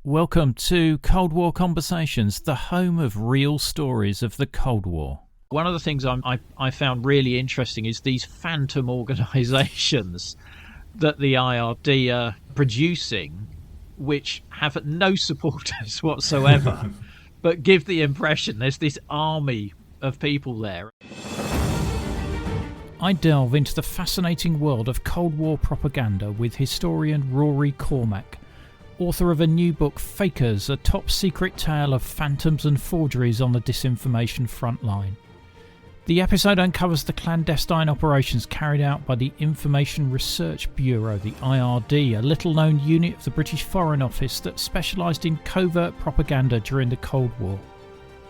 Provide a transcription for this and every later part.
Welcome to Cold War Conversations, the home of real stories of the Cold War. One of the things I found really interesting is these phantom organisations that the IRD are producing, which have no supporters whatsoever, but give the impression there's this army of people there. I delve into the fascinating world of Cold War propaganda with historian Rory Cormac, author of a new book, Fakers, a top-secret tale of phantoms and forgeries on the disinformation frontline. The episode uncovers the clandestine operations carried out by the Information Research Bureau, the IRD, a little-known unit of the British Foreign Office that specialised in covert propaganda during the Cold War.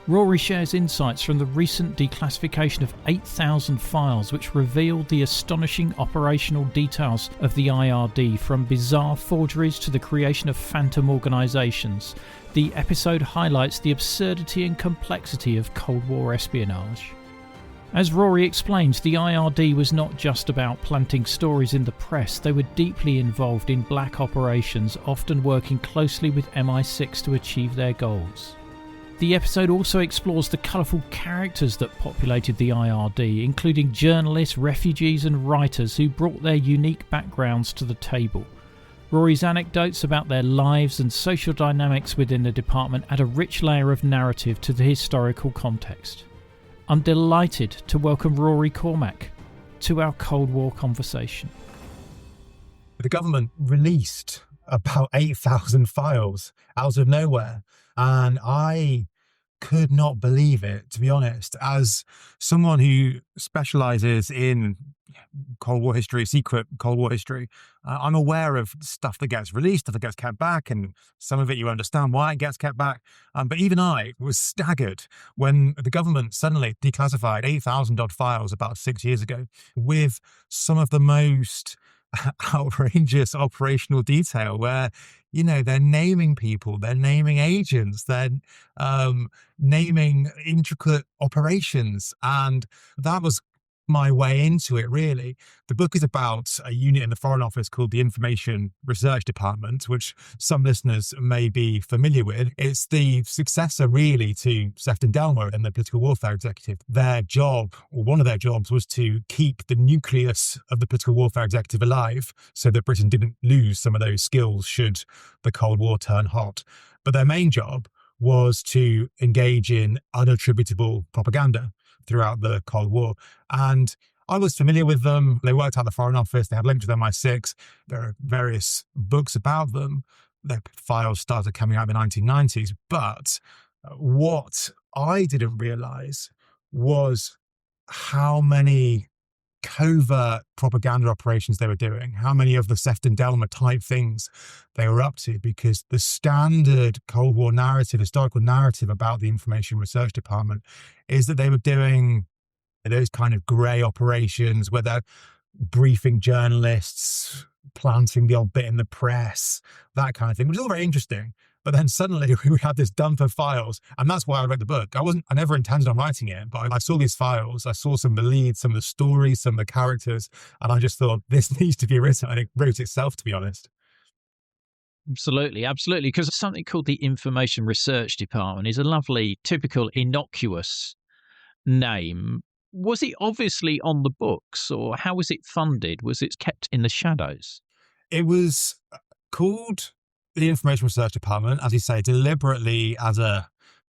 Rory shares insights from the recent declassification of 8,000 files which revealed the astonishing operational details of the IRD, from bizarre forgeries to the creation of phantom organisations. The episode highlights the absurdity and complexity of Cold War espionage. As Rory explains, the IRD was not just about planting stories in the press. They were deeply involved in black operations, often working closely with MI6 to achieve their goals. The episode also explores the colourful characters that populated the IRD, including journalists, refugees and writers who brought their unique backgrounds to the table. Rory's anecdotes about their lives and social dynamics within the department add a rich layer of narrative to the historical context. I'm delighted to welcome Rory Cormac to our Cold War conversation. The government released about 8,000 files out of nowhere, and I could not believe it, to be honest. As someone who specialises in Cold War history, secret Cold War history, I'm aware of stuff that gets released, stuff that gets kept back, and some of it you understand why it gets kept back. But even I was staggered when the government suddenly declassified 8,000 odd files about 6 years ago with some of the most outrageous operational detail, where they're naming people, they're naming agents, they're naming intricate operations, and that was my way into it, really. The book is about a unit in the Foreign Office called the Information Research Department, which some listeners may be familiar with. It's the successor, really, to Sefton Delmer and the Political Warfare Executive. Their job, or one of their jobs, was to keep the nucleus of the Political Warfare Executive alive so that Britain didn't lose some of those skills should the Cold War turn hot. But their main job was to engage in unattributable propaganda throughout the Cold War. And I was familiar with them. They worked out the Foreign Office. They had links with MI6. There are various books about them. Their files started coming out in the 1990s. But what I didn't realise was how many covert propaganda operations they were doing, how many of the Sefton Delmer type things they were up to, because the standard Cold War narrative, historical narrative about the Information Research Department is that they were doing those kind of grey operations where they're briefing journalists, planting the odd bit in the press, that kind of thing, which is all very interesting. But then suddenly we had this dump of files, and that's why I read the book. I never intended on writing it, but I saw these files, I saw some of the leads, some of the stories, some of the characters, and I just thought, this needs to be written, and it wrote itself, to be honest. Absolutely, because something called the Information Research Department is a lovely, typical, innocuous name. Was it obviously on the books, or how was it funded? Was it kept in the shadows? It was called the Information Research Department, as you say, deliberately as a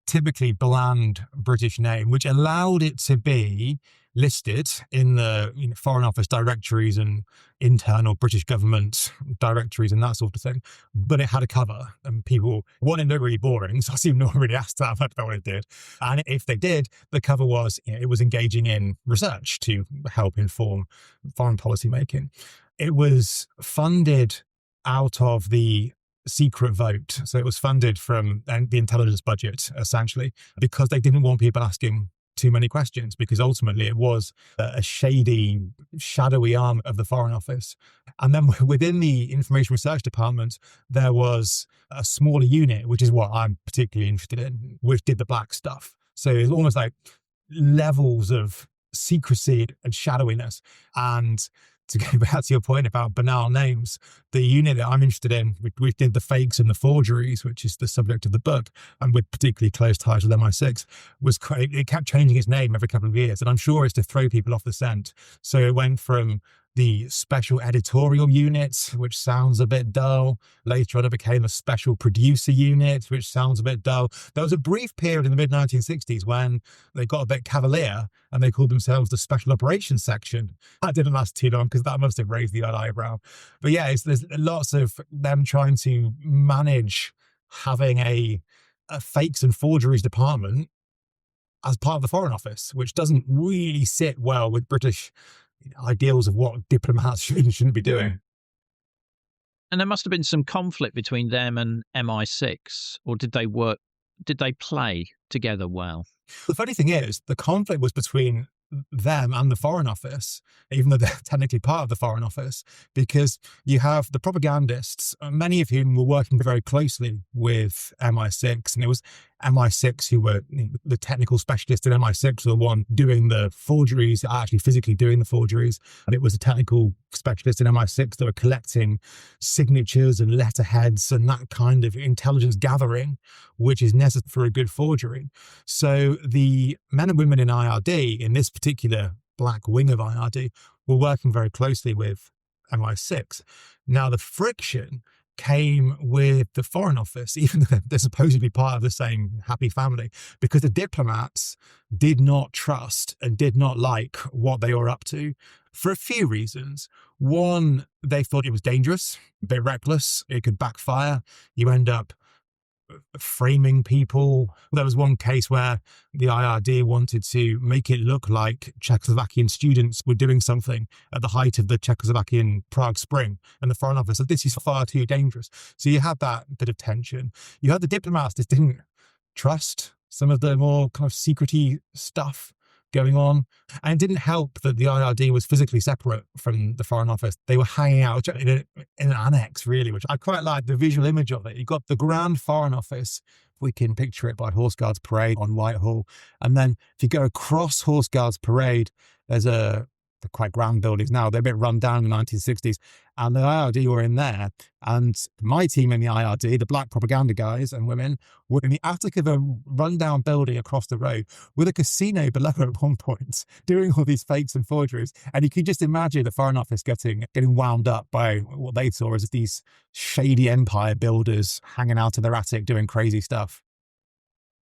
typically bland British name, which allowed it to be listed in the Foreign Office directories and internal British government directories and that sort of thing. But it had a cover, and people wanted it really boring, so I assume no one really asked that much about what it did. And if they did, the cover was it was engaging in research to help inform foreign policy making. It was funded out of the secret vote. So it was funded from the intelligence budget, essentially, because they didn't want people asking too many questions, because ultimately it was a shady, shadowy arm of the Foreign Office. And then within the Information Research Department, there was a smaller unit, which is what I'm particularly interested in, which did the black stuff. So it's almost like levels of secrecy and shadowiness. And to go back to your point about banal names, the unit that I'm interested in, we did the fakes and the forgeries, which is the subject of the book, and with particularly close ties with MI6, it kept changing its name every couple of years. And I'm sure it's to throw people off the scent. So it went from the special editorial unit, which sounds a bit dull. Later on, it became a special producer unit, which sounds a bit dull. There was a brief period in the mid-1960s when they got a bit cavalier and they called themselves the Special Operations Section. That didn't last too long because that must have raised the odd eyebrow. But yeah, there's lots of them trying to manage having a fakes and forgeries department as part of the Foreign Office, which doesn't really sit well with British ideals of what diplomats should and shouldn't be doing. And there must have been some conflict between them and MI6, or did they play together well? The funny thing is, the conflict was between them and the Foreign Office, even though they're technically part of the Foreign Office, because you have the propagandists, many of whom were working very closely with MI6, and it was MI6 who were the technical specialists in MI6 were the one doing the forgeries, actually physically doing the forgeries, and it was the technical specialists in MI6 that were collecting signatures and letterheads and that kind of intelligence gathering, which is necessary for a good forgery. So the men and women in IRD, in this particular black wing of IRD, were working very closely with MI6. Now, the friction came with the Foreign Office, even though they're supposedly part of the same happy family, because the diplomats did not trust and did not like what they were up to for a few reasons. One, they thought it was dangerous, a bit reckless, it could backfire. You end up framing people. There was one case where the IRD wanted to make it look like Czechoslovakian students were doing something at the height of the Czechoslovakian Prague Spring, and the Foreign Office said, this is far too dangerous. So you had that bit of tension. You had the diplomats that didn't trust some of the more kind of secrety stuff going on. And it didn't help that the IRD was physically separate from the Foreign Office. They were hanging out in an annex, really, which I quite like the visual image of it. You've got the Grand Foreign Office. We can picture it by Horse Guards Parade on Whitehall. And then if you go across Horse Guards Parade, there's they're quite grand buildings now. They're a bit run down in the 1960s. And the IRD were in there. And my team in the IRD, the black propaganda guys and women, were in the attic of a rundown building across the road with a casino below at one point, doing all these fakes and forgeries. And you can just imagine the Foreign Office getting wound up by what they saw as these shady empire builders hanging out in their attic doing crazy stuff.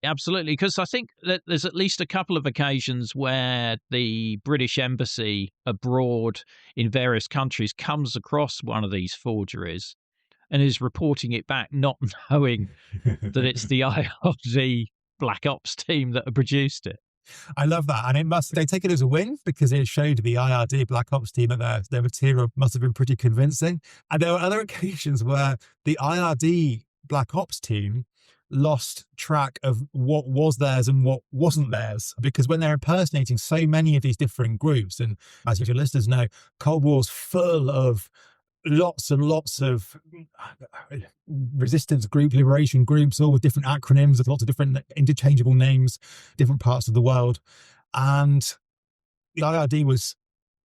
Absolutely, because I think that there's at least a couple of occasions where the British embassy abroad in various countries comes across one of these forgeries and is reporting it back, not knowing that it's the IRD Black Ops team that have produced it. I love that. And they take it as a win because it showed the IRD Black Ops team that their material must have been pretty convincing. And there were other occasions where the IRD Black Ops team lost track of what was theirs and what wasn't theirs, because when they're impersonating so many of these different groups, and as your listeners know, Cold War's full of lots and lots of resistance group, liberation groups, all with different acronyms, with lots of different interchangeable names, different parts of the world. And the IRD was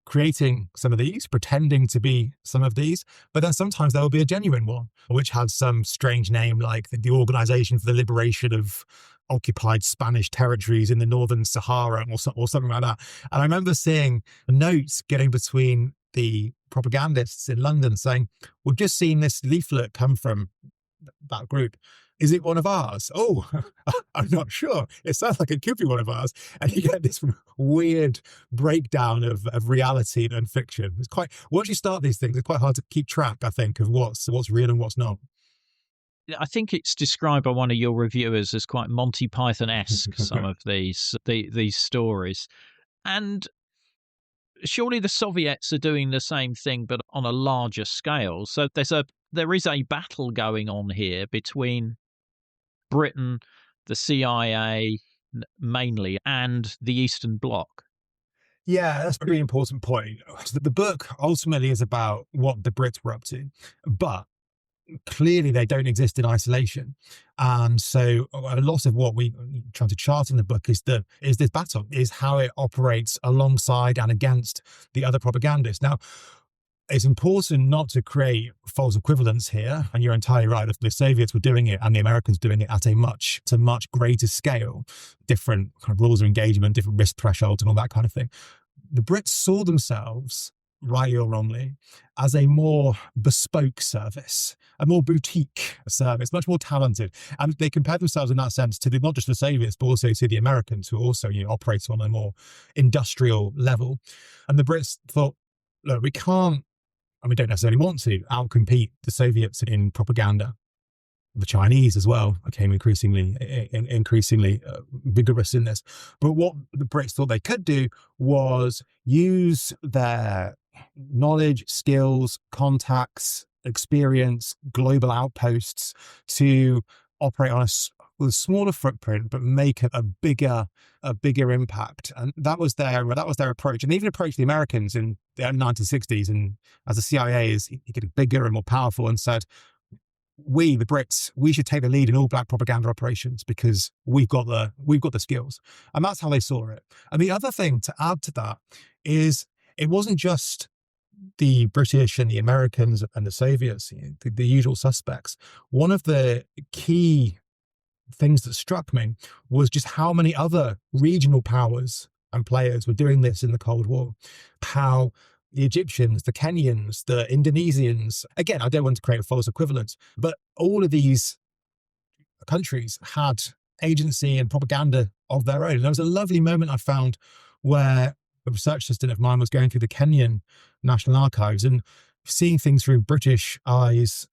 creating some of these, pretending to be some of these, but then sometimes there will be a genuine one, which had some strange name like the Organization for the Liberation of Occupied Spanish Territories in the Northern Sahara or something like that. And I remember seeing notes getting between the propagandists in London saying, we've just seen this leaflet come from that group. Is it one of ours? Oh, I'm not sure. It sounds like it could be one of ours. And you get this weird breakdown of reality and fiction. It's quite, once you start these things, it's quite hard to keep track, I think, of what's real and what's not. I think it's described by one of your reviewers as quite Monty Python-esque, some of these stories. And surely the Soviets are doing the same thing, but on a larger scale. So there is a battle going on here between Britain, the CIA mainly, and the Eastern Bloc. Yeah, that's a really important point. The book ultimately is about what the Brits were up to, but clearly they don't exist in isolation. And so a lot of what we try to chart in the book is this battle, is how it operates alongside and against the other propagandists. Now, it's important not to create false equivalence here. And you're entirely right. The Soviets were doing it and the Americans doing it at a much greater scale, different kind of rules of engagement, different risk thresholds and all that kind of thing. The Brits saw themselves, rightly or wrongly, as a more bespoke service, a more boutique service, much more talented. And they compared themselves in that sense to not just the Soviets, but also to the Americans, who also operate on a more industrial level. And the Brits thought, look, we can't, and we don't necessarily want to, outcompete the Soviets in propaganda. The Chinese as well became increasingly vigorous in this. But what the Brits thought they could do was use their knowledge, skills, contacts, experience, global outposts to operate on with a smaller footprint, but make a bigger impact. And that was their approach. And they even approached the Americans in the early 1960s, and as the CIA is getting bigger and more powerful, and said, we, the Brits, we should take the lead in all black propaganda operations because we've got the skills. And that's how they saw it. And the other thing to add to that is it wasn't just the British and the Americans and the Soviets, the usual suspects. One of the key things that struck me was just how many other regional powers and players were doing this in the Cold War. How the Egyptians, the Kenyans, the Indonesians, again, I don't want to create a false equivalence, but all of these countries had agency and propaganda of their own. And there was a lovely moment I found where a research assistant of mine was going through the Kenyan National Archives and seeing things through British eyes.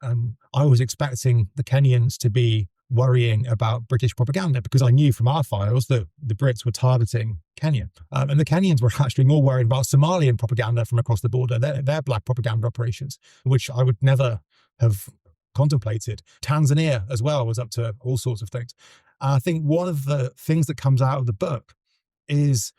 I was expecting the Kenyans to be worrying about British propaganda because I knew from our files that the Brits were targeting Kenya. And the Kenyans were actually more worried about Somalian propaganda from across the border, their black propaganda operations, which I would never have contemplated. Tanzania as well was up to all sorts of things. I think one of the things that comes out of the book is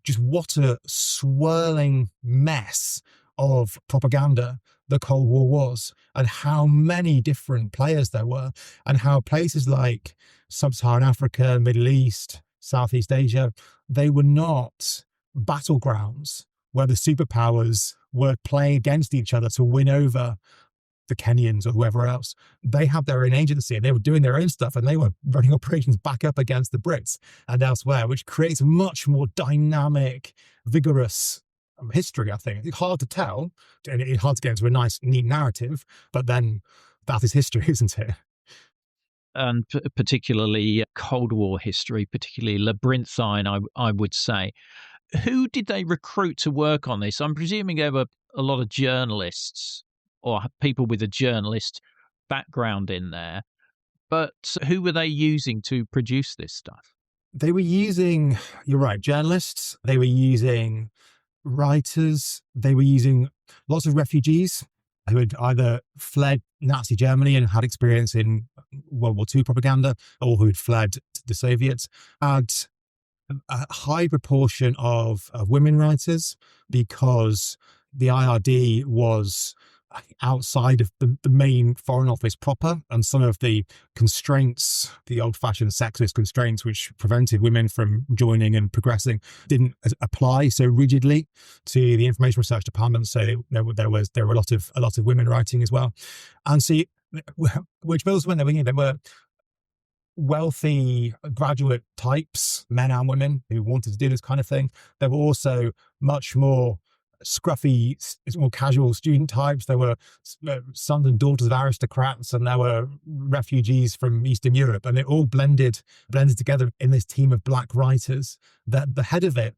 just what a swirling mess of propaganda the Cold War was, and how many different players there were, and how places like Sub-Saharan Africa, Middle East, Southeast Asia, they were not battlegrounds where the superpowers were playing against each other to win over the Kenyans or whoever else. They had their own agency and they were doing their own stuff, and they were running operations back up against the Brits and elsewhere, which creates a much more dynamic, vigorous history, I think. It's hard to tell, and it's hard to get into a nice, neat narrative, but then that is history, isn't it? And particularly Cold War history, particularly labyrinthine, I would say. Who did they recruit to work on this? I'm presuming there were a lot of journalists or people with a journalist background in there, but who were they using to produce this stuff? They were using, you're right, journalists. They were using writers. They were using lots of refugees who had either fled Nazi Germany and had experience in World War II propaganda, or who had fled the Soviets. Had a high proportion of women writers because the IRD was outside of the main foreign office proper, and some of the constraints, the old-fashioned sexist constraints which prevented women from joining and progressing, didn't apply so rigidly to the information research department. So there were a lot of women writing as well, and see, which builds when they were wealthy graduate types, men and women, who wanted to do this kind of thing. There were also much more scruffy, more casual student types. There were sons and daughters of aristocrats, and there were refugees from Eastern Europe, and it all blended together in this team of black writers. That the head of it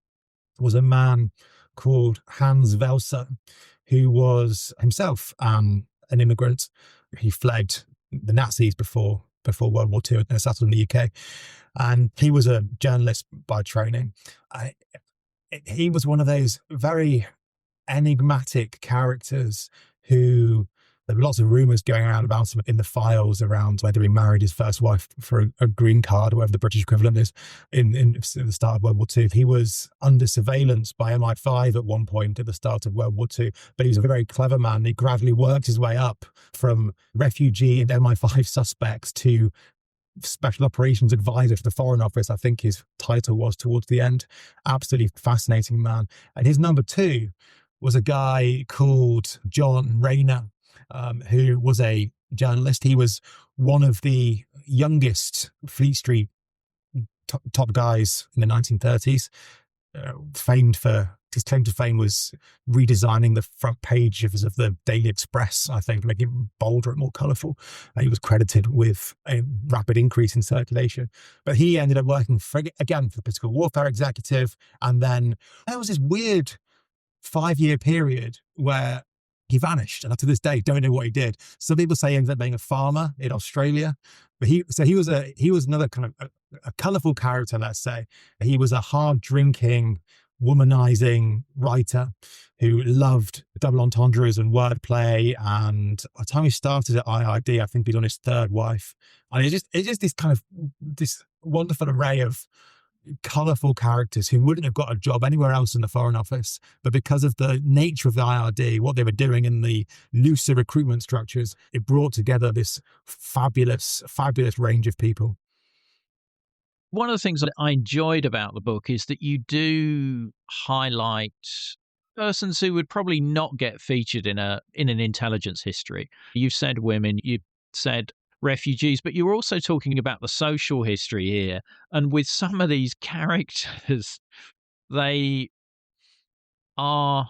was a man called Hans Welser, who was himself an immigrant. He fled the Nazis before World War II and settled in the UK, and he was a journalist by training. He was one of those very enigmatic characters who, there were lots of rumours going around about him in the files around whether he married his first wife for a green card, or whatever the British equivalent is, in the start of World War II. He was under surveillance by MI5 at one point at the start of World War II, but he was a very clever man. He gradually worked his way up from refugee and MI5 suspects to special operations advisor to the Foreign Office, I think his title was, towards the end. Absolutely fascinating man. And his number two was a guy called John Rayner, who was a journalist. He was one of the youngest Fleet Street top guys in the 1930s, famed for his claim to fame was redesigning the front page of the Daily Express, I think, making it bolder and more colourful. He was credited with a rapid increase in circulation. But he ended up working for the political warfare executive. And then there was this weird 5-year period where he vanished, and up to this day, don't know what he did. Some people say he ended up being a farmer in Australia, but he was another kind of a colourful character. Let's say he was a hard drinking, womanizing writer who loved double entendres and wordplay. And by the time he started at IID, I think he'd on his third wife, and it's just this kind of this wonderful array of colourful characters who wouldn't have got a job anywhere else in the Foreign Office, but because of the nature of the IRD, what they were doing in the looser recruitment structures, it brought together this fabulous range of people. One of the things that I enjoyed about the book is that you do highlight persons who would probably not get featured in an intelligence history. You said women, you said refugees, but you're also talking about the social history here. And with some of these characters, they are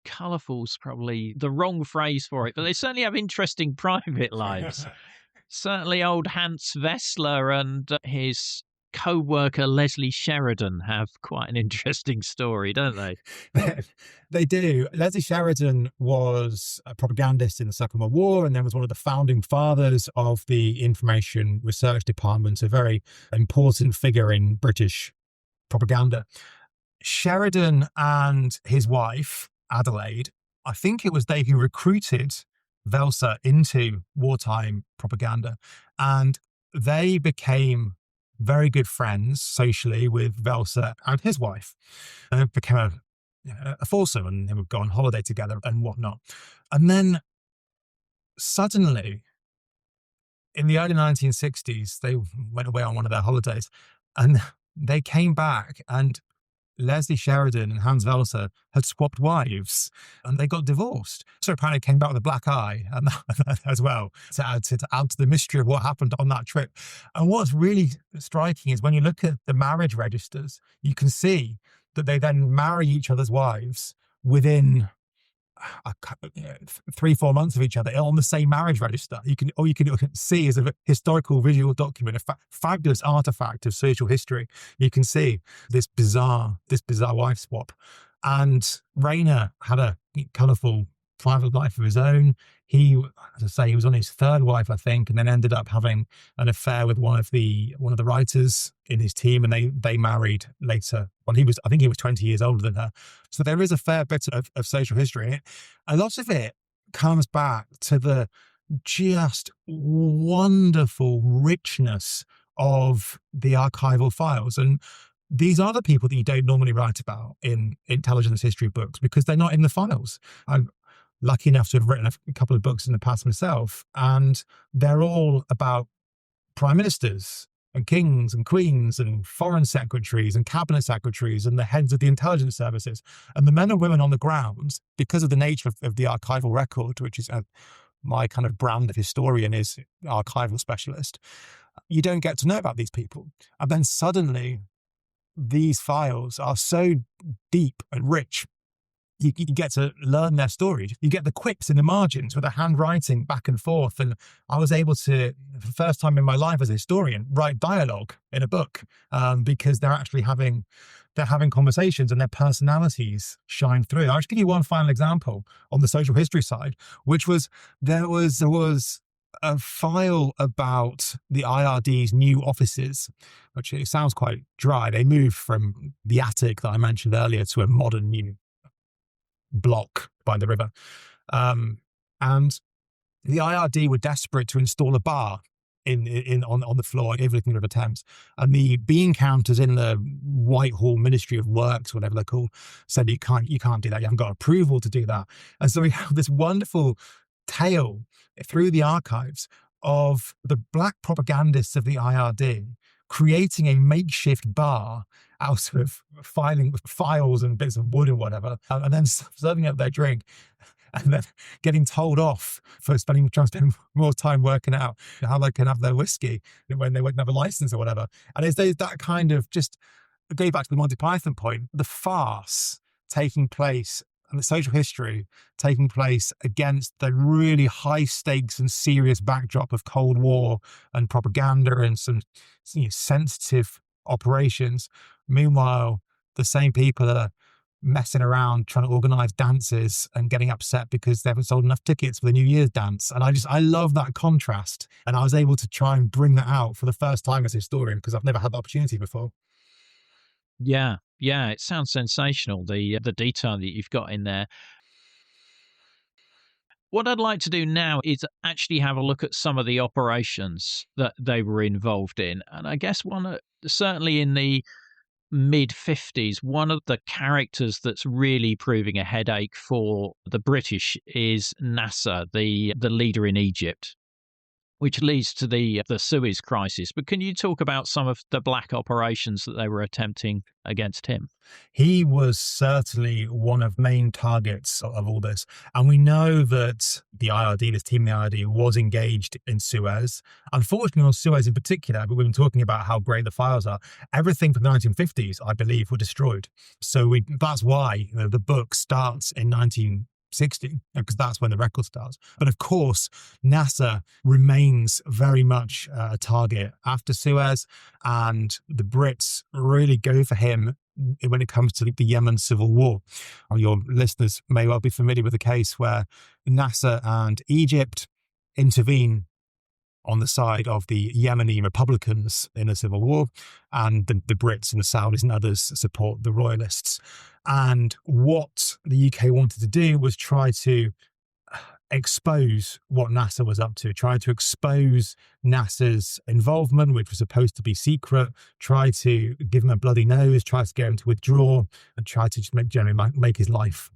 colourful's probably the wrong phrase for it, but they certainly have interesting private lives. Certainly old Hans Wessler and his co-worker Leslie Sheridan have quite an interesting story, don't they? They do. Leslie Sheridan was a propagandist in the Second World War, and then was one of the founding fathers of the Information Research Department, a very important figure in British propaganda. Sheridan and his wife, Adelaide, I think it was they who recruited Welser into wartime propaganda, and they became very good friends socially with Welser and his wife. And it became a foursome, and they would go on holiday together and whatnot. And then suddenly, in the early 1960s, they went away on one of their holidays, and they came back, and Leslie Sheridan and Hans Welser had swapped wives, and they got divorced. So apparently came back with a black eye and as well, to add to the mystery of what happened on that trip. And what's really striking is when you look at the marriage registers, you can see that they then marry each other's wives within 3-4 months of each other on the same marriage register. All you can see is a historical visual document, a fabulous artifact of social history. You can see this bizarre wife swap. And Rayner had a colourful private life of his own. He, as I say, he was on his third wife, I think, and then ended up having an affair with one of the writers in his team, and they married later. Well, I think he was 20 years older than her. So there is a fair bit of social history. A lot of it comes back to the just wonderful richness of the archival files. And these are the people that you don't normally write about in intelligence history books because they're not in the files. I'm lucky enough to have written a couple of books in the past myself, and they're all about prime ministers and kings and queens and foreign secretaries and cabinet secretaries and the heads of the intelligence services. And the men and women on the ground, because of the nature of the archival record, which is my kind of brand of historian is archival specialist, you don't get to know about these people. And then suddenly these files are so deep and rich. You get to learn their story. You get the quips in the margins with the handwriting back and forth. And I was able to, for the first time in my life as a historian, write dialogue in a book because they're actually having conversations and their personalities shine through. I'll just give you one final example on the social history side, which was there was a file about the IRD's new offices, which it sounds quite dry. They moved from the attic that I mentioned earlier to a modern new block by the river. And the IRD were desperate to install a bar on the floor overlooking the River Thames. And the bean counters in the Whitehall Ministry of Works, whatever they're called, said you can't do that. You haven't got approval to do that. And so we have this wonderful tale through the archives of the black propagandists of the IRD creating a makeshift bar out of files and bits of wood and whatever, and then serving up their drink, and then getting told off for trying to spend more time working out how they can have their whiskey when they wouldn't have a license or whatever. And it's that kind of, just going back to the Monty Python point, the farce taking place and the social history taking place against the really high stakes and serious backdrop of Cold War and propaganda and some sensitive operations. Meanwhile, the same people that are messing around trying to organize dances and getting upset because they haven't sold enough tickets for the New Year's dance. And I love that contrast. And I was able to try and bring that out for the first time as a historian, because I've never had the opportunity before. Yeah, it sounds sensational, the detail that you've got in there. What I'd like to do now is actually have a look at some of the operations that they were involved in. And I guess certainly in the mid-50s, one of the characters that's really proving a headache for the British is Nasser, the leader in Egypt, which leads to the Suez crisis. But can you talk about some of the black operations that they were attempting against him? He was certainly one of the main targets of all this. And we know that the IRD, this team in the IRD, was engaged in Suez. Unfortunately, on Suez in particular, but we've been talking about how great the files are. Everything from the 1950s, I believe, were destroyed. So that's why the book starts in 1960, because that's when the record starts. But of course, Nasser remains very much a target after Suez, and the Brits really go for him when it comes to the Yemen Civil War. Your listeners may well be familiar with the case where Nasser and Egypt intervene on the side of the Yemeni Republicans in the civil war, and the Brits and the Saudis and others support the royalists. And what the UK wanted to do was try to expose what Nasser was up to, try to expose Nasser's involvement, which was supposed to be secret, try to give him a bloody nose, try to get him to withdraw, and try to just make his life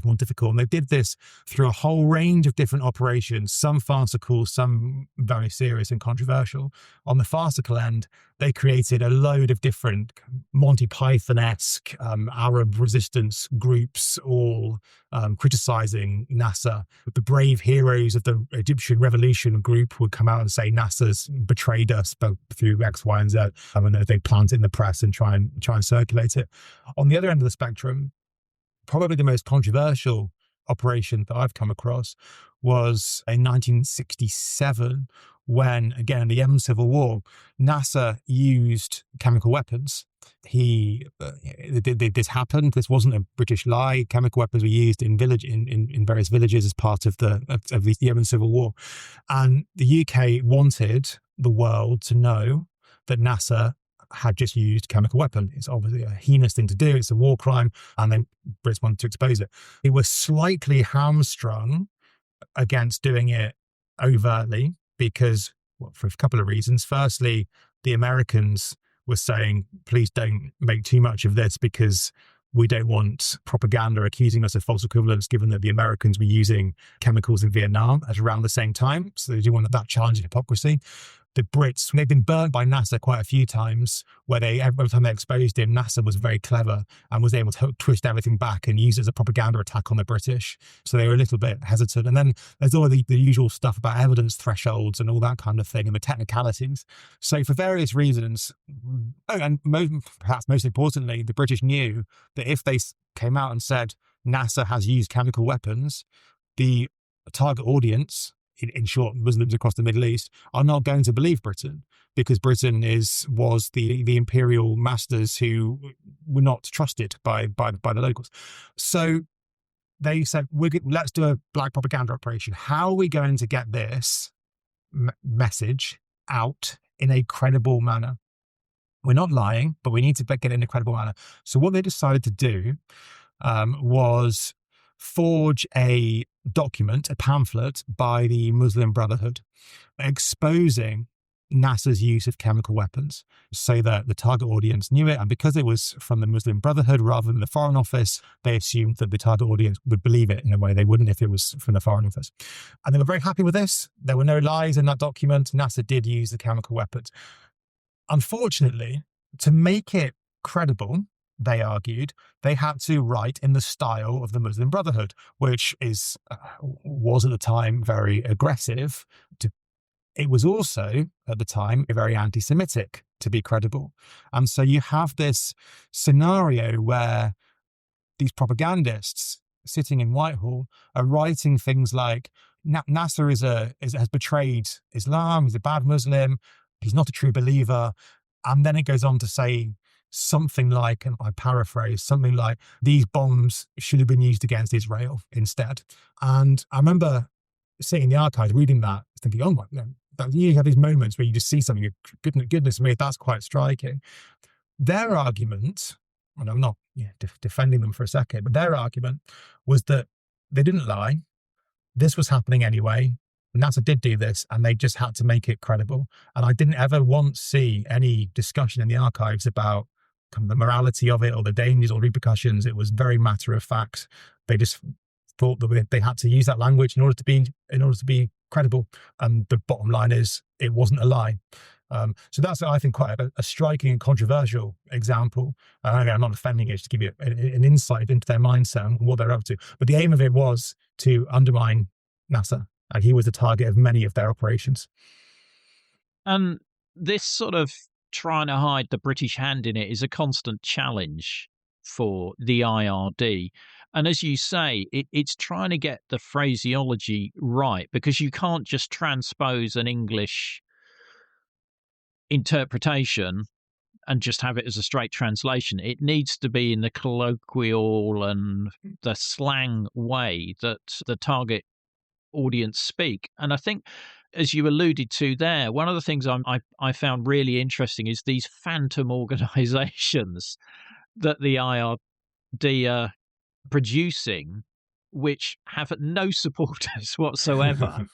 more difficult. And they did this through a whole range of different operations, some farcical, some very serious and controversial. On the farcical end, they created a load of different Monty Python-esque Arab resistance groups, all criticizing Nasser. The brave heroes of the Egyptian Revolution group would come out and say Nasser's betrayed us through X, Y, and Z. They plant it in the press and try and circulate it. On the other end of the spectrum, probably the most controversial operation that I've come across was in 1967, when, again, in the Yemen Civil War, Nasser used chemical weapons. This happened. This wasn't a British lie. Chemical weapons were used in various villages as part of the Yemen Civil War. And the UK wanted the world to know that Nasser had just used chemical weapon. It's obviously a heinous thing to do. It's a war crime, and then Brits wanted to expose it. They were slightly hamstrung against doing it overtly because, for a couple of reasons. Firstly, the Americans were saying, please don't make too much of this because we don't want propaganda accusing us of false equivalence, given that the Americans were using chemicals in Vietnam at around the same time. So they do want that challenge of hypocrisy. The Brits, they've been burnt by Nasser quite a few times, where every time they exposed him, Nasser was very clever and was able to twist everything back and use it as a propaganda attack on the British. So they were a little bit hesitant. And then there's all the usual stuff about evidence thresholds and all that kind of thing, and the technicalities. So for various reasons, and perhaps most importantly, the British knew that if they came out and said Nasser has used chemical weapons, the target audience, in short, Muslims across the Middle East, are not going to believe Britain, because Britain was the imperial masters who were not trusted by the locals. So they said, let's do a black propaganda operation. How are we going to get this message out in a credible manner? We're not lying, but we need to get it in a credible manner. So what they decided to do was forge a document, a pamphlet by the Muslim Brotherhood, exposing Nasser's use of chemical weapons, so that the target audience knew it. And because it was from the Muslim Brotherhood rather than the Foreign Office, they assumed that the target audience would believe it in a way they wouldn't if it was from the Foreign Office. And they were very happy with this. There were no lies in that document. Nasser did use the chemical weapons. Unfortunately, to make it credible, they argued, they had to write in the style of the Muslim Brotherhood, which was at the time very aggressive. It was also, at the time, very anti-Semitic to be credible. And so you have this scenario where these propagandists sitting in Whitehall are writing things like, Nasser has betrayed Islam, he's a bad Muslim, he's not a true believer. And then it goes on to say something like, and I paraphrase, something like, these bombs should have been used against Israel instead. And I remember sitting in the archives reading that, thinking, oh my, you have these moments where you just see something, goodness me, that's quite striking. Their argument, and I'm not defending them for a second, but their argument was that they didn't lie. This was happening anyway. NASA did do this, and they just had to make it credible. And I didn't ever once see any discussion in the archives about the morality of it or the dangers or repercussions. It was very matter of fact. They just thought that they had to use that language in order to be credible. And the bottom line is, it wasn't a lie. So that's, I think, quite a striking and controversial example. I'm not defending it, just to give you an insight into their mindset and what they're up to. But the aim of it was to undermine Nasser, and he was the target of many of their operations. And this sort of trying to hide the British hand in it is a constant challenge for the IRD. And as you say, it's trying to get the phraseology right, because you can't just transpose an English interpretation and just have it as a straight translation. It needs to be in the colloquial and the slang way that the target audience speak. And I think, as you alluded to there, one of the things I found really interesting is these phantom organizations that the IRD are producing, which have no supporters whatsoever,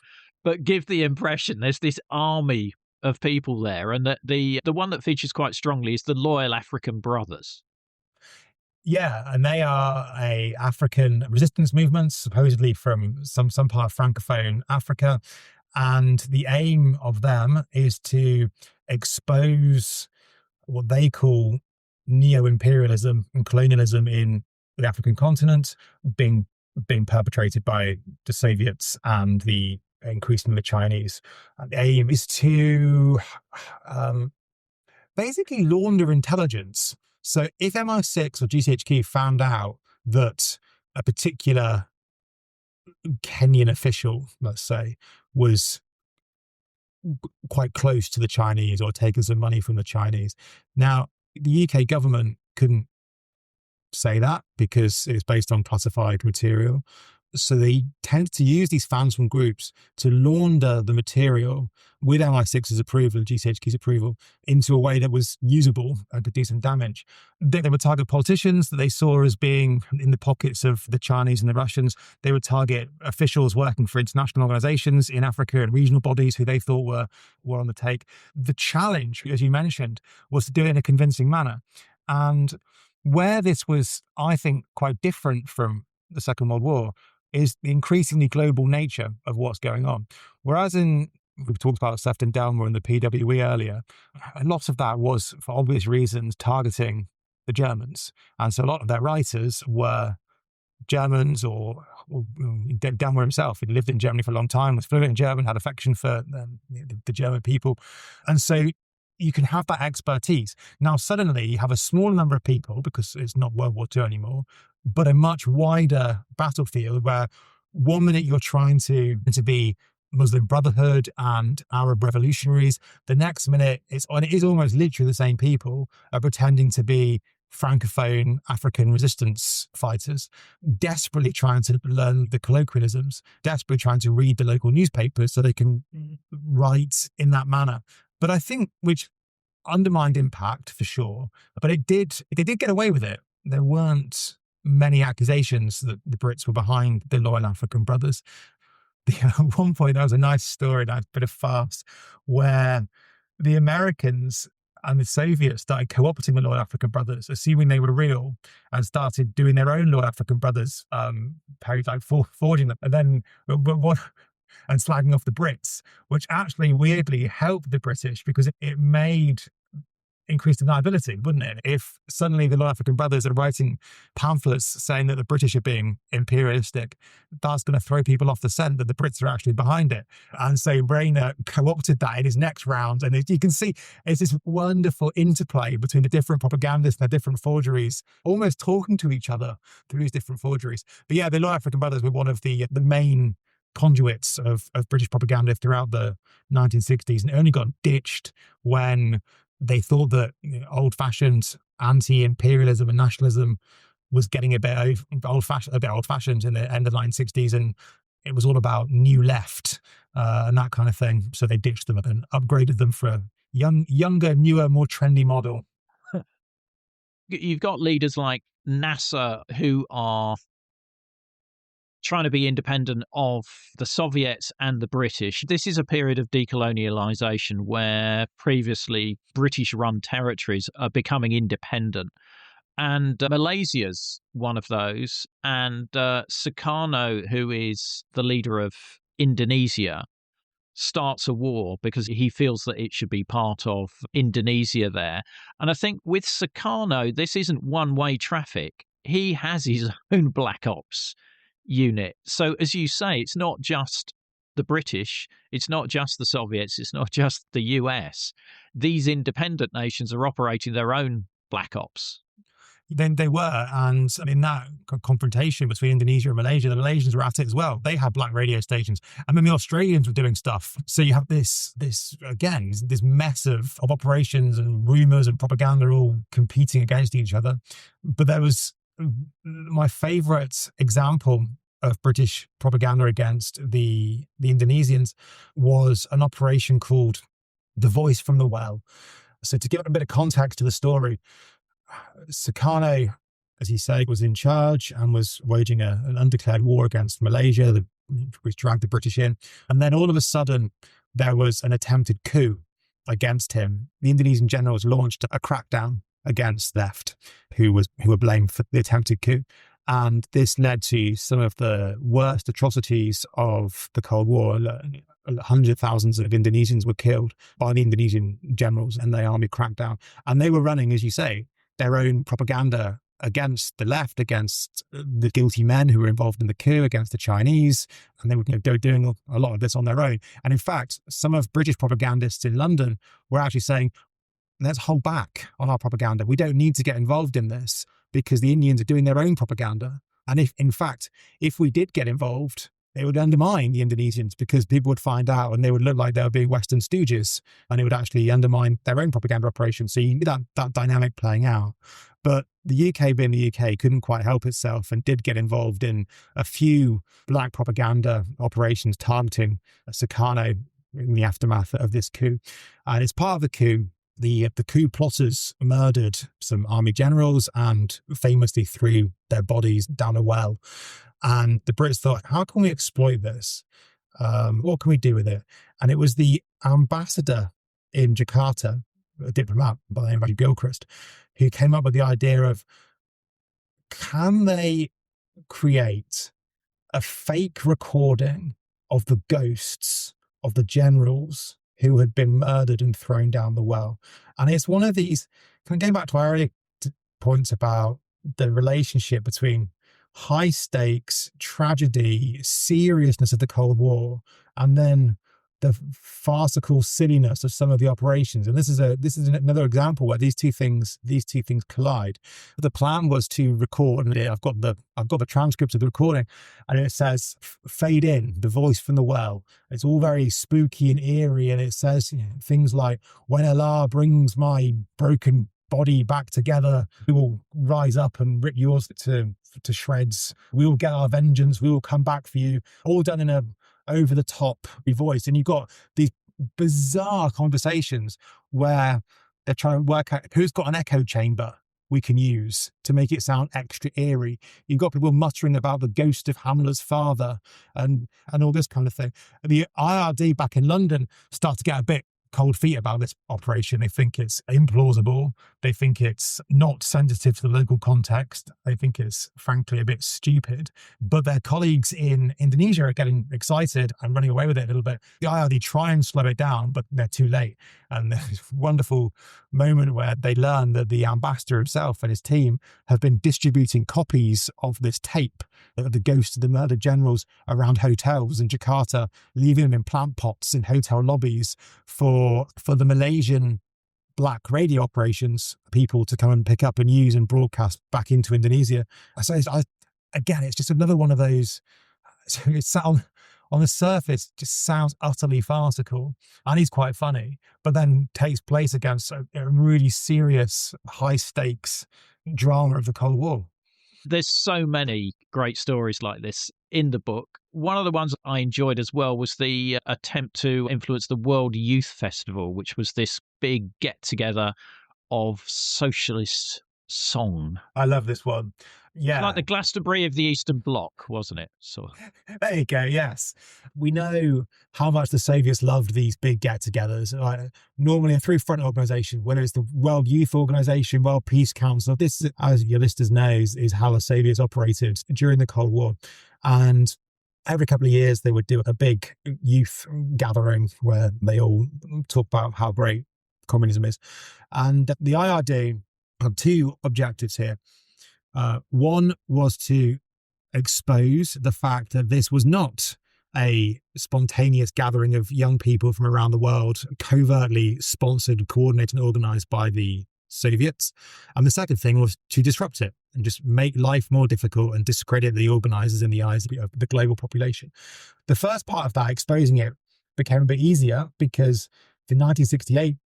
but give the impression there's this army of people there, and that the one that features quite strongly is the Loyal African Brothers. Yeah, and they are a African resistance movement, supposedly from some part of Francophone Africa. And the aim of them is to expose what they call neo-imperialism and colonialism in the African continent, being perpetrated by the Soviets and increasingly the Chinese. And the aim is to basically launder intelligence. So if MI6 or GCHQ found out that a particular Kenyan official, let's say, was quite close to the Chinese or taking some money from the Chinese, now the UK government couldn't say that because it's based on classified material. So they tend to use these phantom groups to launder the material with MI6's approval and GCHQ's approval into a way that was usable and could do some damage. They would target politicians that they saw as being in the pockets of the Chinese and the Russians. They would target officials working for international organizations in Africa and regional bodies who they thought were on the take. The challenge, as you mentioned, was to do it in a convincing manner. And where this was, I think, quite different from the Second World War is the increasingly global nature of what's going on. Whereas we've talked about Sefton Delmer and the PWE earlier, a lot of that was, for obvious reasons, targeting the Germans. And so a lot of their writers were Germans or Delmer himself. He'd lived in Germany for a long time, was fluent in German, had affection for the German people. And so you can have that expertise. Now, suddenly you have a smaller number of people, because it's not World War II anymore, but a much wider battlefield where 1 minute you're trying to be Muslim Brotherhood and Arab revolutionaries. The next minute, it is almost literally the same people are pretending to be Francophone African resistance fighters, desperately trying to learn the colloquialisms, desperately trying to read the local newspapers so they can write in that manner. But I think, which undermined impact for sure, but they did get away with it. There weren't many accusations that the Brits were behind the Loyal African Brothers. At one point, there was a nice story, a bit of farce, where the Americans and the Soviets started co-opting the Loyal African Brothers, assuming they were real, and started doing their own Loyal African Brothers parodies, like forging them, and then and slagging off the Brits, which actually weirdly helped the British because it made increase deniability, wouldn't it? If suddenly the North African brothers are writing pamphlets saying that the British are being imperialistic, that's going to throw people off the scent that the Brits are actually behind it. And so Rayner co-opted that in his next round. And you can see it's this wonderful interplay between the different propagandists and the different forgeries, almost talking to each other through these different forgeries. But yeah, the North African brothers were one of the main conduits of British propaganda throughout the 1960s, and it only got ditched when they thought that old-fashioned anti-imperialism and nationalism was getting a bit old-fashioned in the end of the 1960s, and it was all about new left and that kind of thing. So they ditched them and upgraded them for a younger, newer, more trendy model. You've got leaders like Nasser who are trying to be independent of the Soviets and the British. This is a period of decolonialization where previously British-run territories are becoming independent. And Malaysia's one of those. And Sukarno, who is the leader of Indonesia, starts a war because he feels that it should be part of Indonesia there. And I think with Sukarno, this isn't one-way traffic. He has his own black ops unit. So as you say, it's not just the British, it's not just the Soviets, it's not just the US. These independent nations are operating their own black ops. Then they were, and in that confrontation between Indonesia and Malaysia, the Malaysians were at it as well. They had black radio stations, and then the Australians were doing stuff. So you have this mess of operations and rumours and propaganda all competing against each other. But there was my favourite example of British propaganda against the Indonesians was an operation called The Voice from the Well. So to give a bit of context to the story, Sukarno, as you say, was in charge and was waging an undeclared war against Malaysia, which dragged the British in. And then all of a sudden, there was an attempted coup against him. The Indonesian generals launched a crackdown against left, who were blamed for the attempted coup. And this led to some of the worst atrocities of the Cold War. Hundreds of thousands of Indonesians were killed by the Indonesian generals and the army crackdown. And they were running, as you say, their own propaganda against the left, against the guilty men who were involved in the coup, against the Chinese. And they were doing a lot of this on their own. And in fact, some of British propagandists in London were actually saying, let's hold back on our propaganda. We don't need to get involved in this because the Indians are doing their own propaganda. And if we did get involved, it would undermine the Indonesians because people would find out and they would look like they were being Western stooges, and it would actually undermine their own propaganda operation. So you need that dynamic playing out. But the UK, being the UK, couldn't quite help itself and did get involved in a few black propaganda operations targeting Sukarno in the aftermath of this coup. And as part of the coup, the coup plotters murdered some army generals and famously threw their bodies down a well. And the Brits thought, how can we exploit this? What can we do with it? And it was the ambassador in Jakarta, a diplomat by the name of Gilchrist, who came up with the idea of, can they create a fake recording of the ghosts of the generals who had been murdered and thrown down the well? And it's one of these, kind of going back to our earlier points about the relationship between high stakes, tragedy, seriousness of the Cold War, and then the farcical silliness of some of the operations. And this is another example where these two things collide. The plan was to record, and I've got the transcript of the recording, and it says, fade in, the voice from the well. It's all very spooky and eerie, and it says things like, when Allah brings my broken body back together, we will rise up and rip yours to shreds. We will get our vengeance. We will come back for you. All done in a over the top voice. And you've got these bizarre conversations where they're trying to work out who's got an echo chamber we can use to make it sound extra eerie. You've got people muttering about the ghost of Hamlet's father and all this kind of thing. And the IRD back in London start to get a bit cold feet about this operation. They think it's implausible. They think it's not sensitive to the local context. They think it's frankly a bit stupid. But their colleagues in Indonesia are getting excited and running away with it a little bit. The IRD try and slow it down, but they're too late. And there's this wonderful moment where they learn that the ambassador himself and his team have been distributing copies of this tape of the ghosts of the murdered generals around hotels in Jakarta, leaving them in plant pots in hotel lobbies for the Malaysian black radio operations people to come and pick up and use and broadcast back into Indonesia. So again, it's just another one of those. It sounds on the surface just sounds utterly farcical, and he's quite funny, but then takes place against a really serious, high stakes drama of the Cold War. There's so many great stories like this in the book. One of the ones I enjoyed as well was the attempt to influence the World Youth Festival, which was this big get-together of socialist song. I love this one. Yeah. It's like the Glastonbury of the Eastern Bloc, wasn't it? So there you go. Yes. We know how much the Soviets loved these big get-togethers. Normally a three-front organisation, whether it's the World Youth Organisation, World Peace Council. This, as your listeners know, is how the Soviets operated during the Cold War. And every couple of years, they would do a big youth gathering where they all talk about how great communism is. And the IRD had two objectives here. One was to expose the fact that this was not a spontaneous gathering of young people from around the world, covertly sponsored, coordinated, and organized by the Soviets. And the second thing was to disrupt it and just make life more difficult and discredit the organizers in the eyes of the global population. The first part of that, exposing it, became a bit easier because the 1968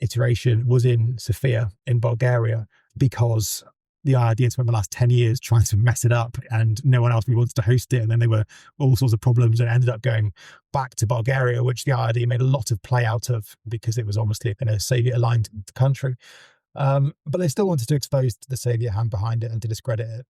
iteration was in Sofia in Bulgaria, because the IRD had spent the last 10 years trying to mess it up and no one else really wanted to host it. And then there were all sorts of problems and ended up going back to Bulgaria, which the IRD made a lot of play out of because it was obviously in a Soviet-aligned country. But they still wanted to expose the Soviet hand behind it and to discredit it.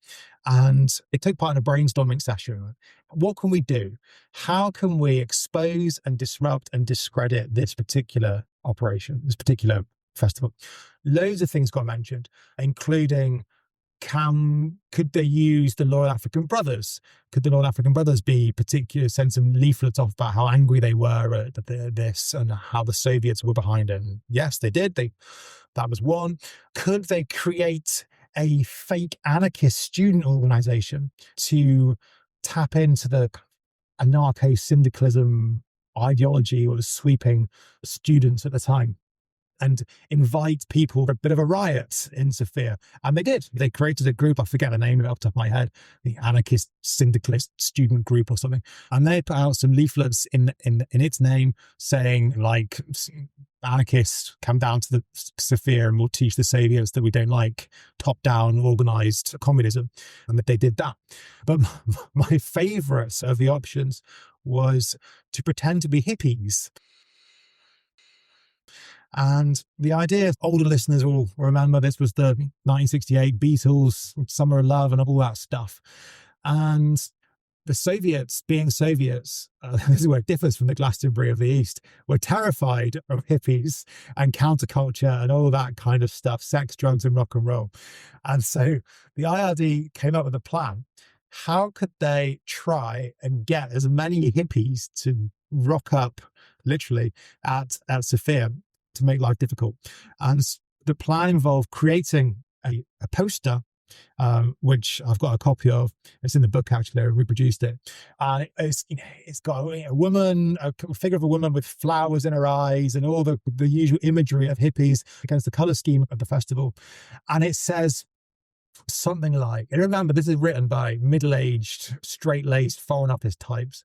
And it took part in a brainstorming session. What can we do? How can we expose and disrupt and discredit this particular operation, this particular festival? Loads of things got mentioned, including could they use the Loyal African Brothers? Could the Loyal African Brothers be send some leaflets off about how angry they were at this and how the Soviets were behind it? And yes, they did. That was one. Could they create a fake anarchist student organization to tap into the anarcho-syndicalism ideology that was sweeping students at the time and invite people for a bit of a riot in Sofia? And they did. They created a group, I forget the name of it off the top of my head, the Anarchist Syndicalist Student Group or something. And they put out some leaflets in its name saying, like, anarchists, come down to the Sofia and we'll teach the Soviets that we don't like top-down organized communism. And that they did that. But my favorite of the options was to pretend to be hippies. And the idea, older listeners will remember, this was the 1968 Beatles, Summer of Love and all that stuff. And the Soviets, being Soviets, this is where it differs from the Glastonbury of the East, were terrified of hippies and counterculture and all that kind of stuff, sex, drugs and rock and roll. And so the IRD came up with a plan. How could they try and get as many hippies to rock up, literally, at Sofia to make life difficult? And the plan involved creating a poster, which I've got a copy of. It's in the book, actually. I reproduced it. It's got a woman, a figure of a woman with flowers in her eyes and all the usual imagery of hippies against the color scheme of the festival. And it says something like, and remember, this is written by middle-aged, straight-laced foreign office types.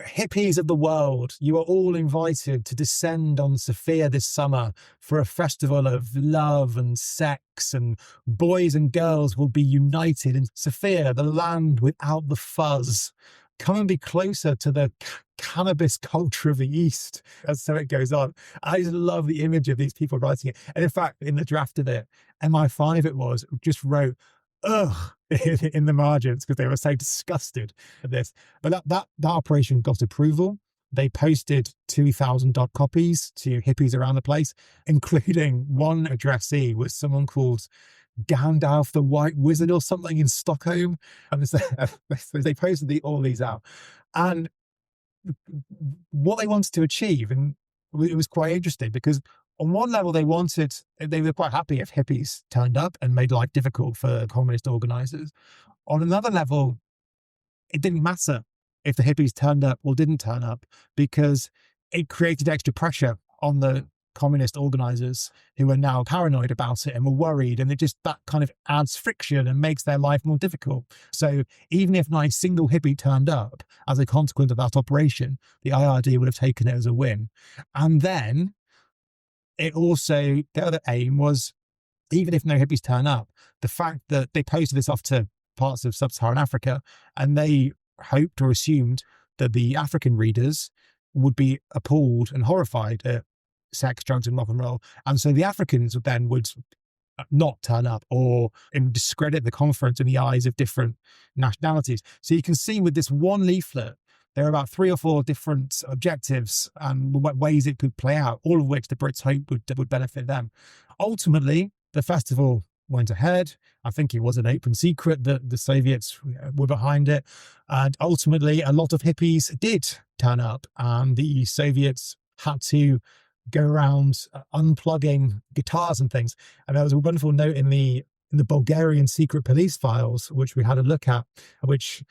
Hippies of the world, you are all invited to descend on Sofia this summer for a festival of love and sex, and boys and girls will be united in Sofia, the land without the fuzz. Come and be closer to the cannabis culture of the East. And so it goes on. I just love the image of these people writing it. And in fact, in the draft of it, MI5 it was, just wrote, ugh, in the margins because they were so disgusted at this. But that operation got approval. they posted 2,000 odd copies to hippies around the place, including one addressee was someone called Gandalf the White Wizard or something in Stockholm. And they posted all these out. And what they wanted to achieve, and it was quite interesting because on one level they were quite happy if hippies turned up and made life difficult for communist organizers. On another level, it didn't matter if the hippies turned up or didn't turn up, because it created extra pressure on the communist organizers who are now paranoid about it and were worried, and that kind of adds friction and makes their life more difficult. So even if not a single hippie turned up as a consequence of that operation, the IRD would have taken it as a win. And then the other aim was, even if no hippies turn up, the fact that they posted this off to parts of sub-Saharan Africa, and they hoped or assumed that the African readers would be appalled and horrified at sex, drugs, and rock and roll. And so the Africans would not turn up or discredit the conference in the eyes of different nationalities. So you can see with this one leaflet, there are about 3 or 4 different objectives and ways it could play out, all of which the Brits hoped would benefit them. Ultimately, the festival went ahead. I think it was an open secret that the Soviets were behind it. And ultimately, a lot of hippies did turn up, and the Soviets had to go around unplugging guitars and things. And there was a wonderful note in the Bulgarian secret police files, which we had a look at, which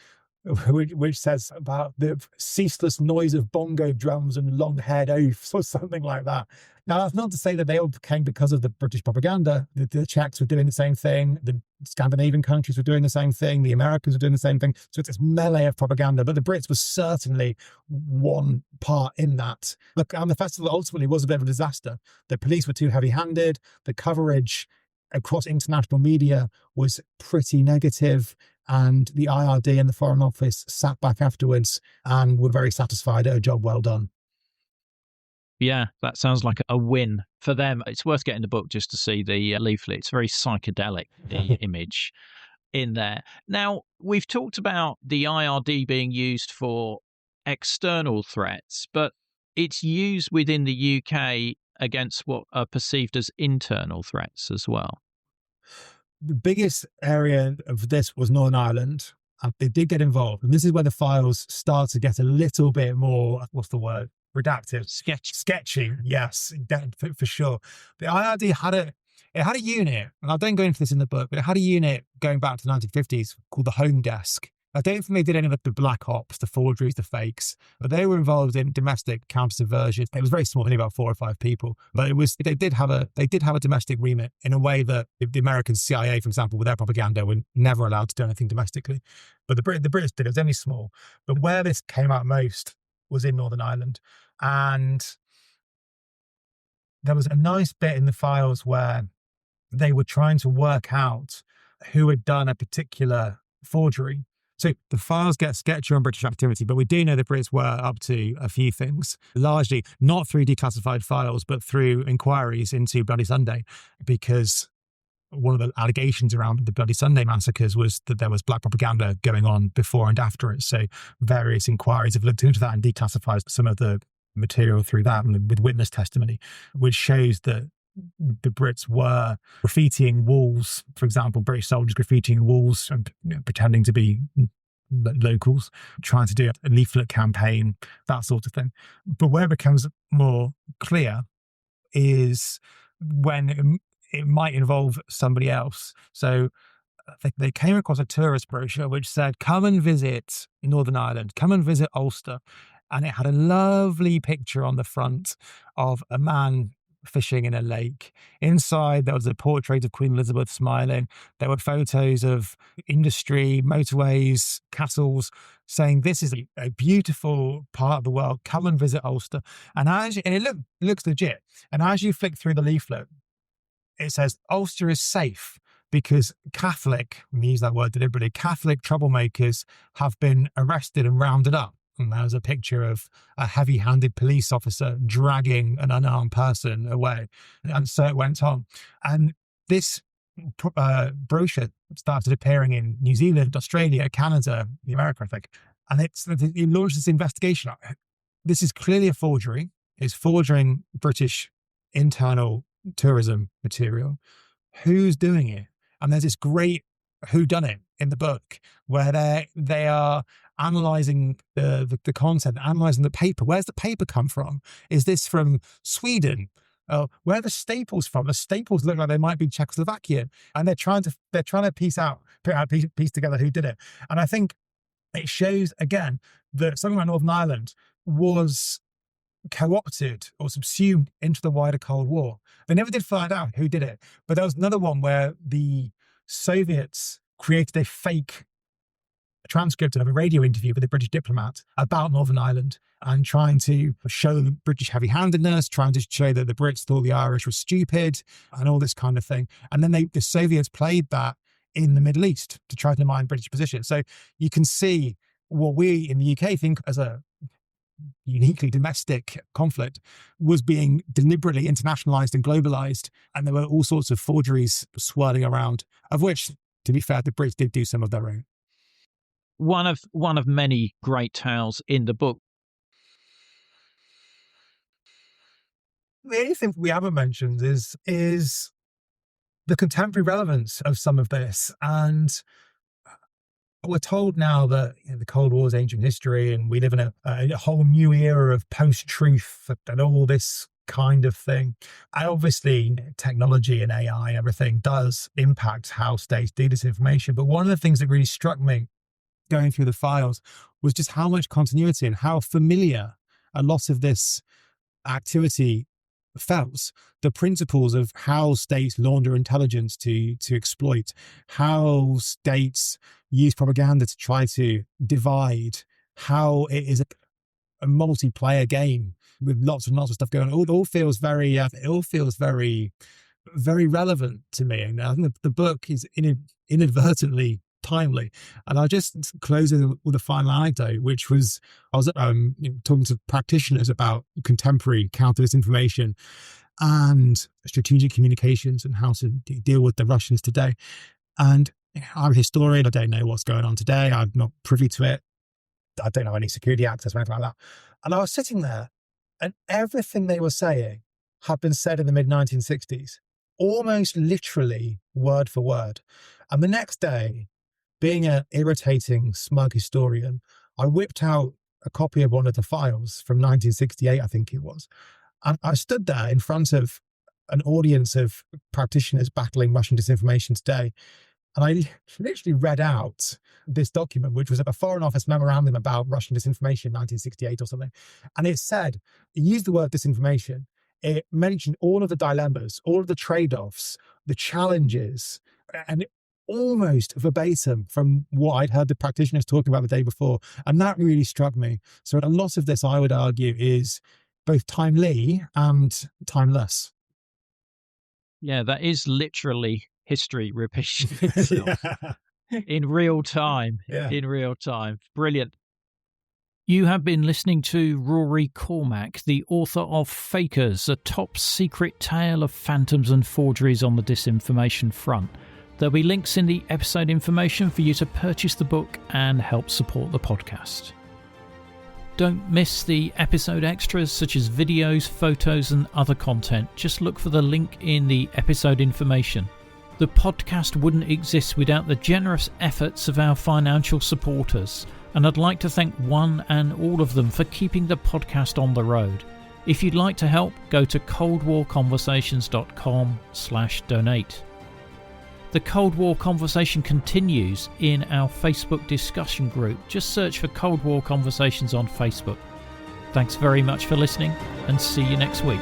says about the ceaseless noise of bongo drums and long-haired oafs or something like that. Now, that's not to say that they all came because of the British propaganda. The Czechs were doing the same thing. The Scandinavian countries were doing the same thing. The Americans were doing the same thing. So it's this melee of propaganda. But the Brits were certainly one part in that. Look, and the festival ultimately was a bit of a disaster. The police were too heavy-handed. The coverage across international media was pretty negative. And the IRD and the Foreign Office sat back afterwards and were very satisfied at a job well done. Yeah, that sounds like a win for them. It's worth getting the book just to see the leaflet. It's very psychedelic, the image in there. Now, we've talked about the IRD being used for external threats, but it's used within the UK against what are perceived as internal threats as well. The biggest area of this was Northern Ireland, and they did get involved. And this is where the files start to get a little bit more, what's the word? Redacted. Sketchy, yes, for sure. The IRD had a unit, and I don't go into this in the book, but it had a unit going back to the 1950s called the Home Desk. I don't think they did any of the black ops, the forgeries, the fakes, but they were involved in domestic counter-subversion. It was very small, only about 4 or 5 people, but they did have a domestic remit in a way that the American CIA, for example, with their propaganda, were never allowed to do anything domestically. But the British did. It was only small. But where this came out most was in Northern Ireland, and there was a nice bit in the files where they were trying to work out who had done a particular forgery. So the files get sketchy on British activity, but we do know the Brits were up to a few things, largely not through declassified files, but through inquiries into Bloody Sunday, because one of the allegations around the Bloody Sunday massacres was that there was black propaganda going on before and after it. So various inquiries have looked into that and declassified some of the material through that with witness testimony, which shows that the Brits were graffitiing walls, for example, British soldiers graffitiing walls and pretending to be locals, trying to do a leaflet campaign, that sort of thing. But where it becomes more clear is when it might involve somebody else. So they came across a tourist brochure which said, come and visit Northern Ireland, come and visit Ulster. And it had a lovely picture on the front of a man fishing in a lake. Inside, there was a portrait of Queen Elizabeth smiling. There were photos of industry, motorways, castles, saying this is a beautiful part of the world. Come and visit Ulster. And it looks legit. And as you flick through the leaflet, it says Ulster is safe because Catholic, we use that word deliberately, Catholic troublemakers have been arrested and rounded up. And there's a picture of a heavy-handed police officer dragging an unarmed person away. And so it went on. And this brochure started appearing in New Zealand, Australia, Canada, America, I think. And it launched this investigation. this is clearly a forgery. It's forging British internal tourism material. Who's doing it? And there's this great whodunit in the book where they are analysing the content, analysing the paper. Where's the paper come from? Is this from Sweden? Where are the staples from? The staples look like they might be Czechoslovakian, and they're trying to piece together who did it. And I think it shows again that something like Northern Ireland was co-opted or subsumed into the wider Cold War. They never did find out who did it, but there was another one where the Soviets created a fake transcript of a radio interview with a British diplomat about Northern Ireland and trying to show the British heavy-handedness, trying to show that the Brits thought the Irish were stupid and all this kind of thing. And then the Soviets played that in the Middle East to try to undermine British position. So you can see what we in the UK think as a uniquely domestic conflict was being deliberately internationalized and globalized, and there were all sorts of forgeries swirling around, of which, to be fair, the Brits did do some of their own. One of many great tales in the book. The only thing we haven't mentioned is the contemporary relevance of some of this. And we're told now that the Cold War is ancient history and we live in a whole new era of post-truth and all this kind of thing. And obviously, technology and AI and everything does impact how states do disinformation. But one of the things that really struck me going through the files was just how much continuity and how familiar a lot of this activity felt. The principles of how states launder intelligence to exploit, how states use propaganda to try to divide, how it is a multiplayer game with lots and lots of stuff going on. It all feels very, very relevant to me. And I think the book is inadvertently timely. And I'll just close with a final anecdote, which was, I was talking to practitioners about contemporary counter-disinformation and strategic communications and how to deal with the Russians today. And I'm a historian. I don't know what's going on today. I'm not privy to it. I don't know any security access or anything like that. And I was sitting there and everything they were saying had been said in the mid-1960s, almost literally word for word. And the next day, being an irritating, smug historian, I whipped out a copy of one of the files from 1968, I think it was. And I stood there in front of an audience of practitioners battling Russian disinformation today. And I literally read out this document, which was a Foreign Office memorandum about Russian disinformation, 1968 or something. And it used the word disinformation. It mentioned all of the dilemmas, all of the trade-offs, the challenges, and almost verbatim from what I'd heard the practitioners talking about the day before. And that really struck me. So a lot of this, I would argue, is both timely and timeless. Yeah, that is literally history repeating itself in real time. Yeah. In real time. Brilliant. You have been listening to Rory Cormac, the author of Fakers, a top secret tale of phantoms and forgeries on the disinformation front. There'll be links in the episode information for you to purchase the book and help support the podcast. Don't miss the episode extras such as videos, photos and other content. Just look for the link in the episode information. The podcast wouldn't exist without the generous efforts of our financial supporters, and I'd like to thank one and all of them for keeping the podcast on the road. If you'd like to help, go to coldwarconversations.com/donate. The Cold War conversation continues in our Facebook discussion group. Just search for Cold War Conversations on Facebook. Thanks very much for listening and see you next week.